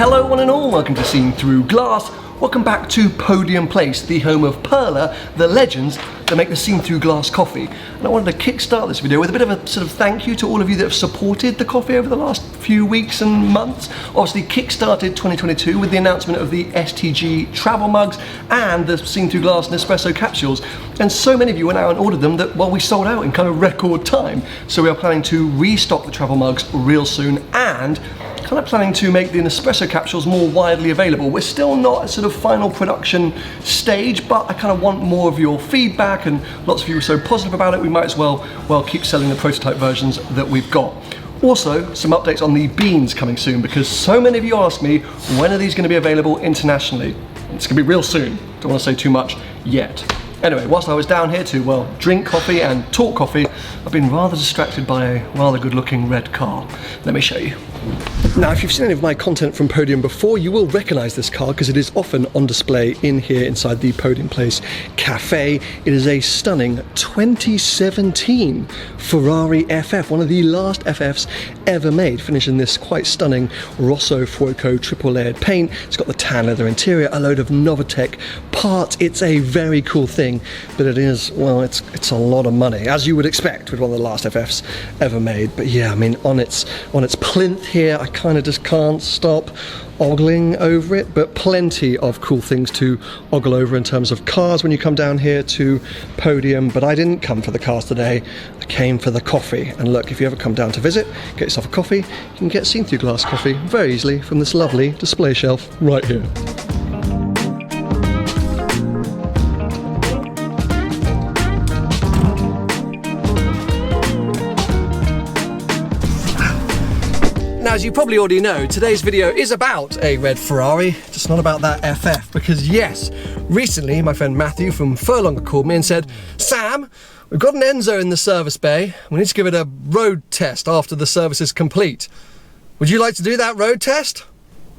Hello one and all, welcome to Seen Through Glass. Welcome back to Podium Place, the home of Perla, the legends that make the Seen Through Glass coffee. And I wanted to kickstart this video with a bit of a sort of thank you to all of you that have supported the coffee over the last few weeks and months. Obviously kickstarted 2022 with the announcement of the STG travel mugs and the Seen Through Glass Nespresso capsules. And so many of you went out and ordered them that, well, we sold out in kind of record time. So we are planning to restock the travel mugs real soon and kind of planning to make the Nespresso capsules more widely available. We're still not at sort of final production stage, but I kind of want more of your feedback, and lots of you are so positive about it, we might as well keep selling the prototype versions that we've got. Also, some updates on the beans coming soon, because so many of you ask me, when are these going to be available internationally? It's going to be real soon. Don't want to say too much yet. Anyway, whilst I was down here to, well, drink coffee and talk coffee, I've been rather distracted by a rather good-looking red car. Let me show you. Now, if you've seen any of my content from Podium before, you will recognise this car because it is often on display in here inside the Podium Place Cafe. It is a stunning 2017 Ferrari FF, one of the last FFs ever made, finishing this quite stunning Rosso Fuoco triple layered paint. It's got the tan leather interior, a load of Novatec parts. It's a very cool thing, but it is, well, it's a lot of money, as you would expect with one of the last FFs ever made. But yeah, I mean, on its plinth here, I kind of just can't stop ogling over it, but plenty of cool things to ogle over in terms of cars when you come down here to Podium. But I didn't come for the cars today, I came for the coffee. And look, if you ever come down to visit, get yourself a coffee, you can get Seen Through Glass coffee very easily from this lovely display shelf right here. Now, as you probably already know, today's video is about a red Ferrari, just not about that FF, because yes, recently my friend Matthew from Furlonger called me and said, Sam, we've got an Enzo in the service bay, we need to give it a road test after the service is complete. Would you like to do that road test?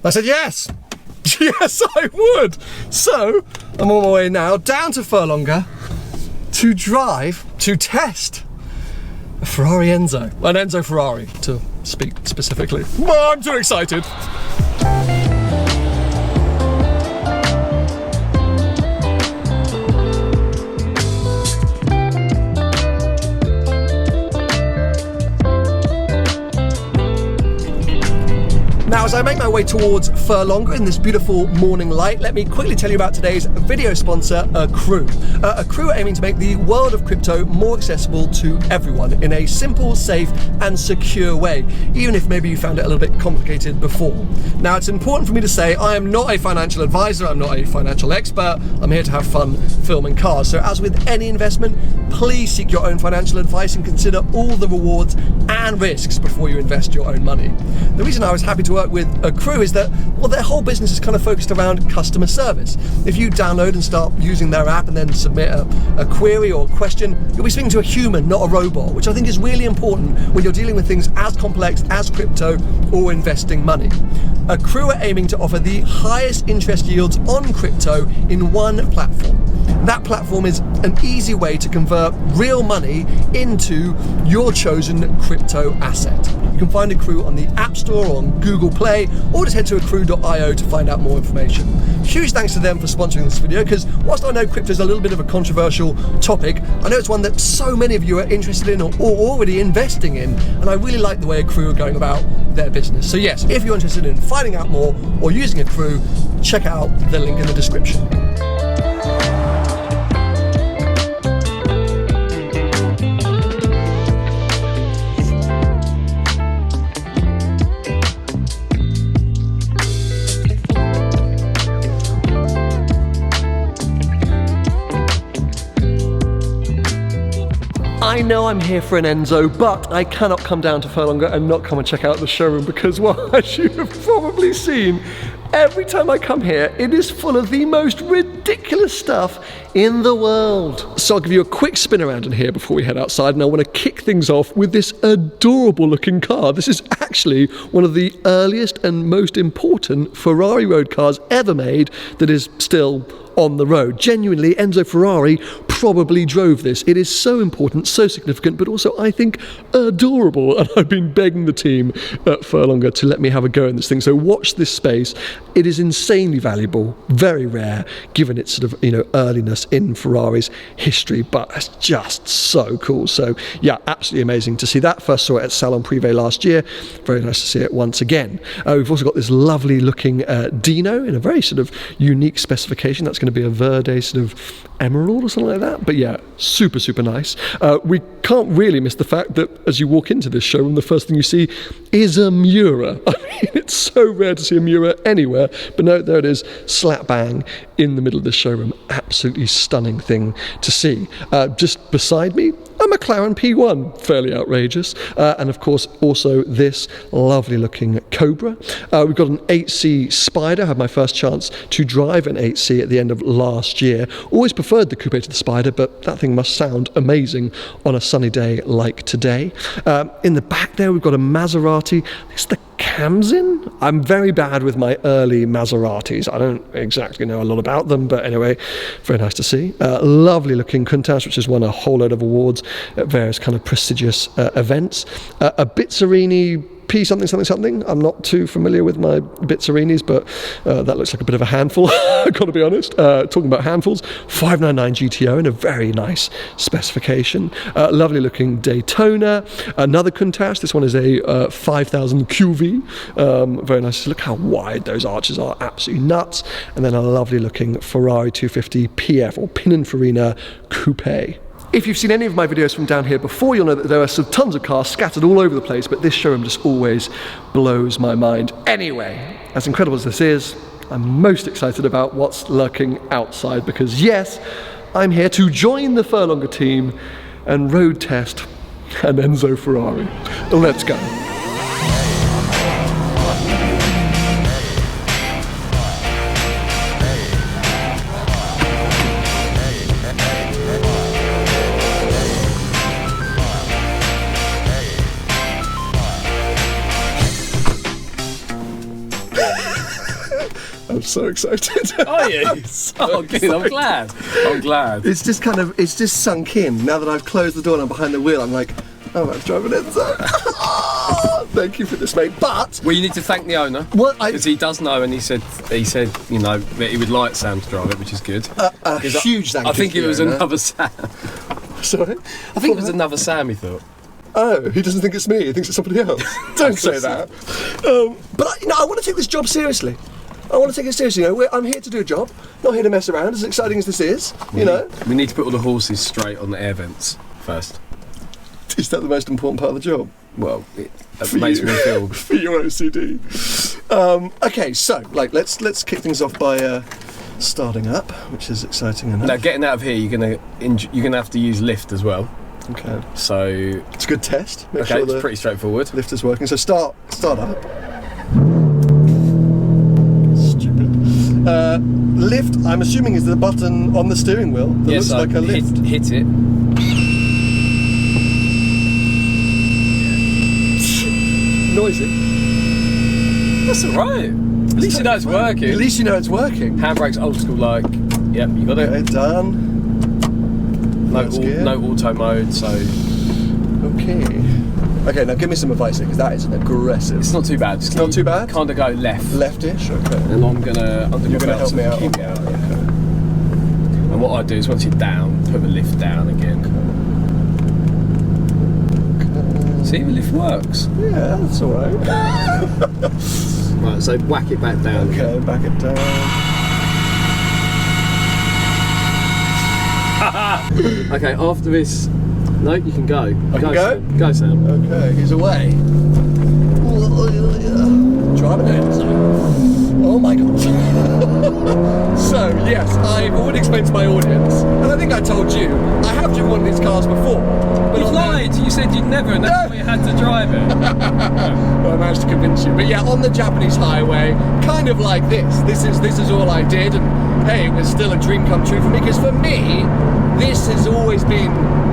I said yes. Yes, I would. So, I'm on my way now down to Furlonger to test a Ferrari Enzo, an Enzo Ferrari to speak specifically. Oh, I'm too excited. Now, as I make my way towards Furlonger in this beautiful morning light, let me quickly tell you about today's video sponsor, AQRU. AQRU are aiming to make the world of crypto more accessible to everyone in a simple, safe and secure way, even if maybe you found it a little bit complicated before. Now, it's important for me to say I am not a financial advisor, I'm not a financial expert, I'm here to have fun filming cars. So as with any investment, please seek your own financial advice and consider all the rewards and risks before you invest your own money. The reason I was happy to work with AQRU is that, well, their whole business is kind of focused around customer service. If you download and start using their app and then submit a query or question, you'll be speaking to a human, not a robot, which I think is really important when you're dealing with things as complex as crypto or investing money. AQRU are aiming to offer the highest interest yields on crypto in one platform. That platform is an easy way to convert real money into your chosen crypto asset. You can find AQRU on the App Store or on Google Play, or just head to aqru.io to find out more information. Huge thanks to them for sponsoring this video, because whilst I know crypto is a little bit of a controversial topic, I know it's one that so many of you are interested in or already investing in, and I really like the way AQRU are going about their business. So yes, if you're interested in finding out more or using AQRU, check out the link in the description. I know I'm here for an Enzo, but I cannot come down to Furlonger and not come and check out the showroom because, well, as you have probably seen, every time I come here, it is full of the most ridiculous stuff in the world. So I'll give you a quick spin around in here before we head outside, and I want to kick things off with this adorable looking car. This is actually one of the earliest and most important Ferrari road cars ever made that is still on the road. Genuinely, Enzo Ferrari probably drove this. It is so important, so significant, but also, I think, adorable. And I've been begging the team at Furlonger to let me have a go in this thing. So watch this space. It is insanely valuable, very rare, given its sort of, earliness in Ferrari's history, but it's just so cool. So yeah, absolutely amazing to see that. First saw it at Salon Privé last year. Very nice to see it once again. We've also got this lovely looking Dino in a very sort of unique specification. That's going to be a Verde sort of emerald or something like that. But yeah, super, super nice. We can't really miss the fact that as you walk into this showroom, the first thing you see is a Miura. I mean, it's so rare to see a Miura anywhere, but no, there it is, slap bang in the middle of the showroom. Absolutely stunning thing to see. Just beside me, a McLaren P1, fairly outrageous, and of course also this lovely looking Cobra. We've got an 8C Spider. I had my first chance to drive an 8C at the end of last year. Always preferred the coupe to the Spider, but that thing must sound amazing on a sunny day like today. In the back there we've got a Maserati. It's the Camzin? I'm very bad with my early Maseratis. I don't exactly know a lot about them, but anyway, very nice to see. Lovely looking Countach, which has won a whole load of awards at various kind of prestigious events. A Bizzarini P something something something. I'm not too familiar with my Bizzarinis, but that looks like a bit of a handful, I've got to be honest. Talking about handfuls, 599 GTO in a very nice specification. Lovely looking Daytona. Another Countach. This one is a 5000 QV. Very nice. Look how wide those arches are. Absolutely nuts. And then a lovely looking Ferrari 250 PF or Pininfarina Coupe. If you've seen any of my videos from down here before, you'll know that there are some tons of cars scattered all over the place, but this showroom just always blows my mind. Anyway, as incredible as this is, I'm most excited about what's lurking outside, because yes, I'm here to join the Furlonger team and road test an Enzo Ferrari. Let's go. I'm so excited. Are you? Oh, good. I'm glad. I'm glad. It's just sunk in. Now that I've closed the door and I'm behind the wheel, I'm like, I'm about to drive an Enzo. Oh, thank you for this, mate. But well, you need to thank the owner. What? Because he does know, and he said, you know, that he would like Sam to drive it, which is good. A huge thank you. I think it was another Sam. Sorry? I think it was another Sam, he thought. Oh, he doesn't think it's me. He thinks it's somebody else. Don't say that. But I want to take this job seriously. I want to take it seriously. I'm here to do a job, not here to mess around. As exciting as this is, you know. We need to put all the horses straight on the air vents first. Is that the most important part of the job? Well, it makes me feel for your OCD. Okay, so let's kick things off by starting up, which is exciting enough. Now, getting out of here, you're gonna have to use lift as well. Okay. So it's a good test. Make sure it's pretty straightforward. Lift is working. So start up. Lift, I'm assuming, is the button on the steering wheel that looks like a lift. Hit it. Noisy. That's alright. At least you know it's working. At least you know it's working. Handbrake's old school like. Yep, you got it. Okay, done. No auto mode, so. Okay. Okay, now give me some advice here, because that is an aggressive. It's not too bad. It's not too bad? Kind of go left. Leftish, okay. And I'm gonna help me out. Keep me out. Okay. And what I do is once you're down, put the lift down again. Okay. See, the lift works. Yeah, that's alright. Right, so whack it back down. Okay, again. Back it down. Okay, after this. No, you can go. I can go? Sam. Go, Sam. Okay, he's away. Driving it. Oh my god. So, yes, I've already explained to my audience, and I think I told you, I have driven one of these cars before. But you lied. You said you'd never, and that's why you had to drive it. Well, I managed to convince you. But yeah, on the Japanese highway, kind of like this. This is all I did, and hey, it was still a dream come true for me, because for me, this has always been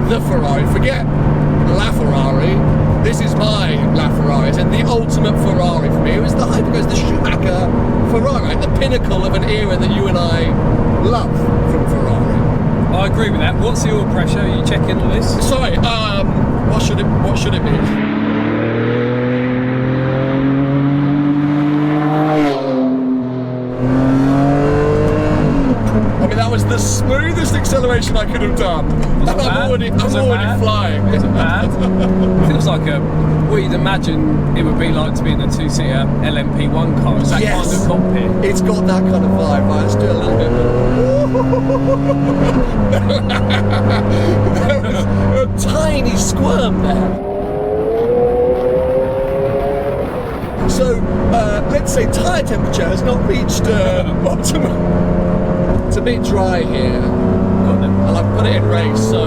the Ferrari. Forget La Ferrari. This is my La Ferrari. It's the ultimate Ferrari for me. It was the hypercar, the Schumacher Ferrari, the pinnacle of an era that you and I love from Ferrari. I agree with that. What's the oil pressure? Are you checking all this? Sorry, what should it be? I mean, that was the smoothest acceleration I could have done. And I'm already flying. Isn't bad. Feels like what you'd imagine it would be like to be in a two-seater LMP1 car. It's that kind of cockpit. It's got that kind of vibe. Right, let's do a little bit more. There was a tiny squirm there. So, let's say tyre temperature has not reached optimum. It's a bit dry here, and I've put it in race, so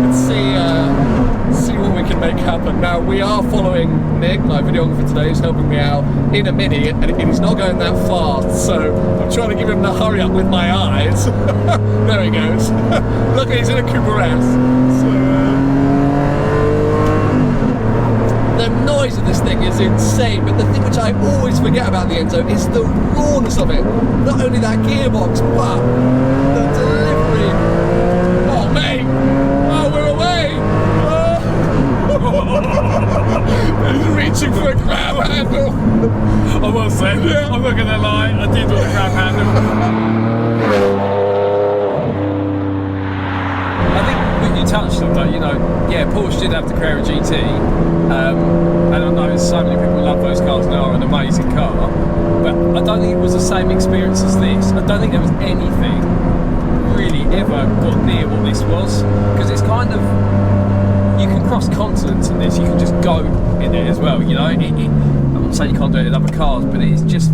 let's see what we can make happen. Now, we are following Nick, my videographer today, who's helping me out, in a Mini, and he's not going that fast, so I'm trying to give him the hurry up with my eyes. There he goes. Look, he's in a Cooper S. So, the noise of this thing is insane, but the thing which I always forget about the Enzo is the rawness of it. Not only that gearbox, but the delivery. Oh, mate! Oh, we're away! Oh. He's reaching for a grab handle. I will say, I'm not gonna lie, I did want a grab handle. I think what you touched on though, Porsche did have the Carrera GT, and I know so many people love those cars and they are an amazing car, but I don't think it was the same experience as this. I don't think there was anything really ever got near what this was, because it's kind of, you can cross continents in this, you can just go in it as well, I'm not saying you can't do it in other cars, but it's just,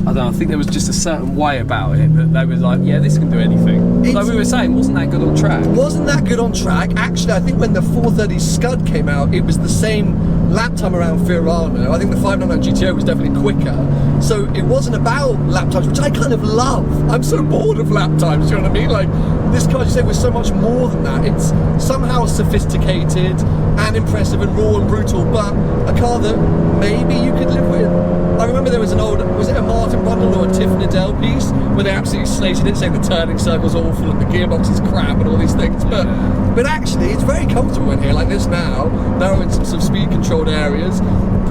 I don't know, I think there was just a certain way about it that they were like, yeah, this can do anything. Like we were saying, wasn't that good on track? Wasn't that good on track? Actually, I think when the 430 Scud came out, it was the same lap time around Ferrari. I think the 599 GTO was definitely quicker. So it wasn't about lap times, which I kind of love. I'm so bored of lap times, you know what I mean? Like, this car, as you say, was so much more than that. It's somehow sophisticated and impressive and raw and brutal, but a car that maybe you could live with. I remember there was an old, was it a Martin Brundle or a Tiff Liddell piece, where they absolutely slated it, saying the turning circle's awful and the gearbox is crap and all these things, but actually it's very comfortable in here, like this now in some sort of speed controlled areas,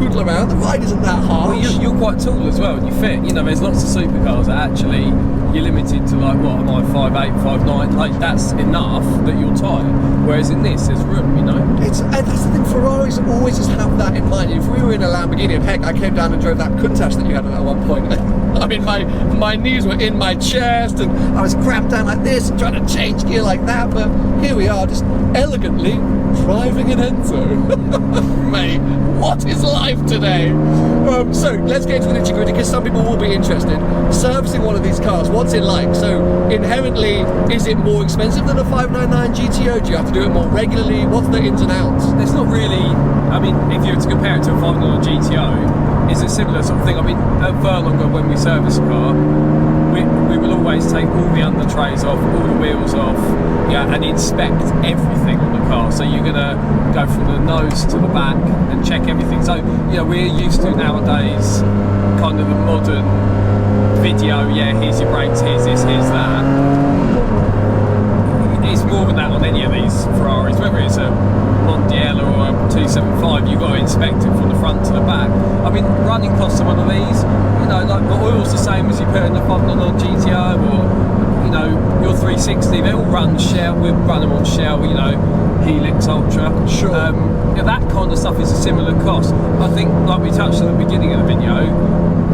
poodle around, the ride isn't that harsh. Well, you're quite tall as well, and you fit, there's lots of supercars that actually, you're limited to like, what am I, 5'8", 5'9", like that's enough that you're tired, whereas in this there's room, That's the thing, Ferraris always just have that in mind. If we were in a Lamborghini, and heck, I came down and drove that Countach that you had at one point, I mean, my knees were in my chest and I was cramped down like this and trying to change gear like that, but here we are, just elegantly driving an Enzo. Mate, what is life today? So let's get into the nitty gritty, because some people will be interested. Servicing one of these cars, what's it like? So inherently, is it more expensive than a 599 GTO? Do you have to do it more regularly? What's the ins and outs? There's not really, if you were to compare it to a 599 GTO, it's a similar sort of thing. At Furlonger, when we service a car, we will always take all the under trays off, all the wheels off, and inspect everything on the car. So you're gonna go from the nose to the back and check everything. So we're used to nowadays kind of the modern video. Yeah, here's your brakes, here's this, here's that. It's more than that on any of these Ferraris, whether it's a Mondial or a 275, you've got to inspect it from the front to the back. Running costs of one of these, like the oil's the same as you put in the 599 GTO or, your 360, they all run Shell, we run them on Shell, Helix Ultra. Sure. That kind of stuff is a similar cost. I think, like we touched at the beginning of the video,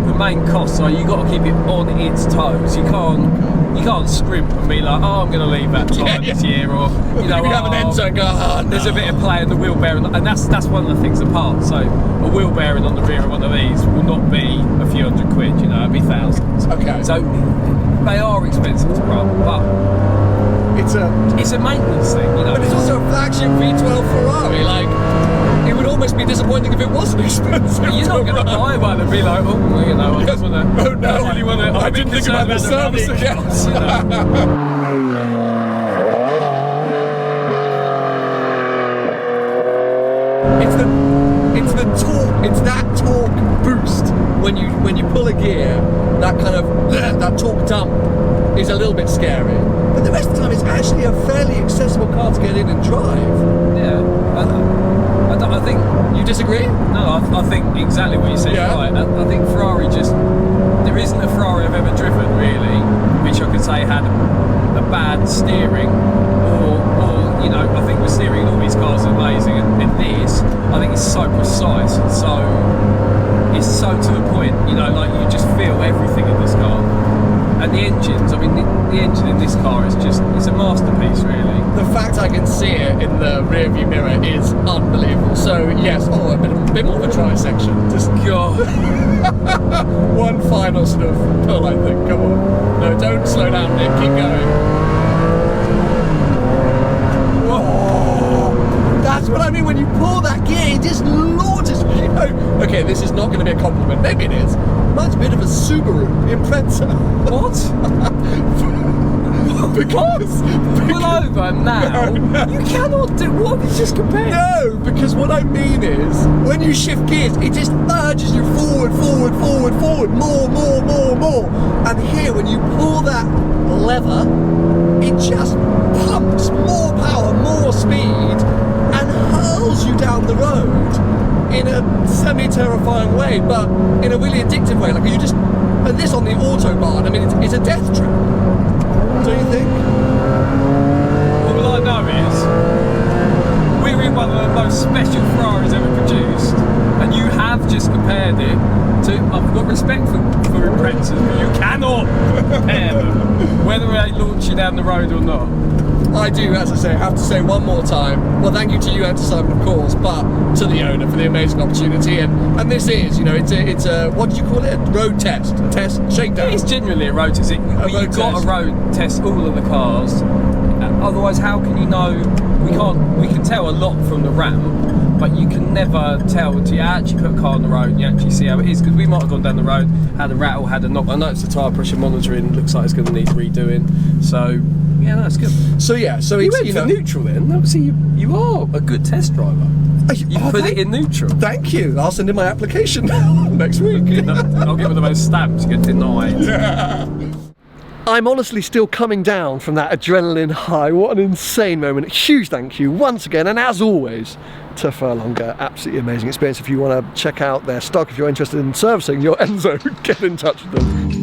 the main costs are you've got to keep it on its toes. You can't scrimp and be like, oh, I'm going to leave that tyre this year, or you have an Enzo and go, oh, no. There's a bit of play in the wheel bearing, and that's one of the things apart. So a wheel bearing on the rear of one of these will not be a few hundred quid, it'll be thousands. Okay. So they are expensive to run, but it's a maintenance thing, But it's also a flagship V12 Ferrari, it would almost be disappointing if it wasn't expensive. You're not going to buy one and be like, I just want to. Oh no, I really want to. I didn't think about the service. It's the torque. It's that torque boost when you pull a gear. That kind of that torque dump is a little bit scary. but the rest of the time it's actually a fairly accessible car to get in and drive. Yeah. I think You disagree? no. I think exactly what you said. Yeah. Right. I think Ferrari just there isn't a Ferrari I've ever driven really, which I could say had a bad steering, or you know, I think the steering in all these cars is amazing, and this I think it's so precise, and it's so to the point. You know, like you just feel everything in this car. And the engines, I mean, the engine in this car is it's a masterpiece, really. The fact I can see it in the rear view mirror is unbelievable. So yes, a bit more of a dry section. Just God. one final sort of pull, I think. Come on. No, don't slow down, Nick. Keep going. Whoa. That's what I mean when you pull that gear, it just launches. You know, okay, this is not going to be a compliment. Maybe it is. Mine's a bit of a Subaru Impreza. What? because Pull over now. No. You cannot do what you just compared. No, because what I mean is, when you shift gears, it just urges you forward, forward, forward, forward, more. And here, when you pull that lever, it just pumps more power, more speed, and hurls you down the road in a semi-terrifying way, but in a really addictive way. Like you just, and this on the autobahn, I mean, it's a death trap. Don't you think? All I know is we're in one of the most special Ferraris ever produced, and you have just compared it to. I've got respect for Imprezas, but you cannot compare them, whether they launch you down the road or not. I do, as I say, have to say one more time, well, thank you to you and to Simon, of course, but to the owner for the amazing opportunity. And this is, you know, it's a what do you call it? A road test, a test, shakedown. It's genuinely a road test. You've got to road test all of the cars. Otherwise, how can you know? We can tell a lot from the ramp, but you can never tell until you actually put a car on the road and you actually see how it is. Because we might have gone down the road, had a rattle, had a knock. I noticed the tyre pressure monitoring looks like it's going to need redoing. So yeah, that's good. So yeah, so You it's, went you for know, neutral then. Obviously, you are a good test driver. You put it in neutral. Thank you. I'll send in my application next week. I'll get one of those stamps. You get denied. I'm honestly still coming down from that adrenaline high. What an insane moment. Huge thank you once again, and as always, to Furlonger. Absolutely amazing experience. If you want to check out their stock, if you're interested in servicing your Enzo, get in touch with them.